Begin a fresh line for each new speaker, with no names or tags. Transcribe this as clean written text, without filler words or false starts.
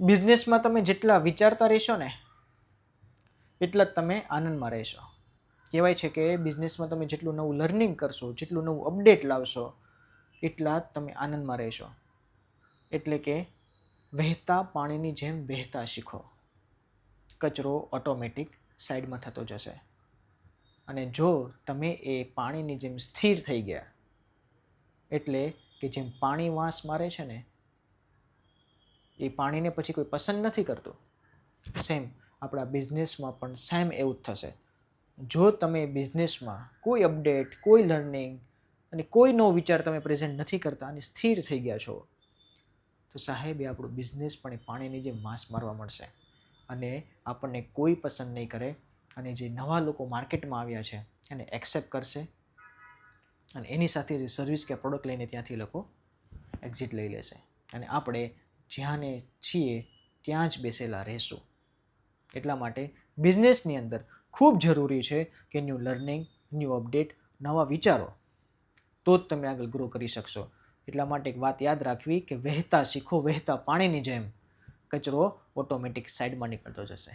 બિઝનેસમાં તમે જેટલા વિચારતા રહેશો ને એટલા જ તમે આનંદમાં રહેશો. કહેવાય છે કે બિઝનેસમાં તમે જેટલું નવું લર્નિંગ કરશો, જેટલું નવું અપડેટ લાવશો, એટલા જ તમે આનંદમાં રહેશો. એટલે કે વહેતા પાણીની જેમ વહેતા શીખો. કચરો ઓટોમેટિક સાઈડમાં થતો જશે. અને જો તમે એ પાણીની જેમ સ્થિર થઈ ગયા, એટલે કે જેમ પાણી વાસ મારે છે ને, એ પાણીને પછી કોઈ પસંદ નથી કરતું, સેમ આપણા બિઝનેસમાં પણ સેમ એવું જ થશે. જો તમે બિઝનેસમાં કોઈ અપડેટ, કોઈ લર્નિંગ અને કોઈ નવો વિચાર તમે પ્રેઝન્ટ નથી કરતા અને સ્થિર થઈ ગયા છો, તો સાહેબ એ આપણું બિઝનેસ પણ એ પાણીની જેમ વાસ મારવા મળશે અને આપણને કોઈ પસંદ નહીં કરે. અને જે નવા લોકો માર્કેટમાં આવ્યા છે એને એક્સેપ્ટ કરશે અને એની સાથે જે સર્વિસ કે પ્રોડક્ટ લઈને ત્યાંથી લોકો એક્ઝિટ લઈ લેશે અને આપણે જ્યાં ને છીએ ત્યાં જ બેસેલા રહેશું. એટલા માટે બિઝનેસની અંદર ખૂબ જરૂરી છે કે ન્યૂ લર્નિંગ, ન્યૂ અપડેટ, નવા વિચારો, તો જ તમે આગળ ગ્રો કરી શકશો. એટલા માટે એક વાત યાદ રાખવી કે વહેતા શીખો, વહેતા પાણીની જેમ કચરો ઓટોમેટિક સાઈડમાં નીકળતો જશે.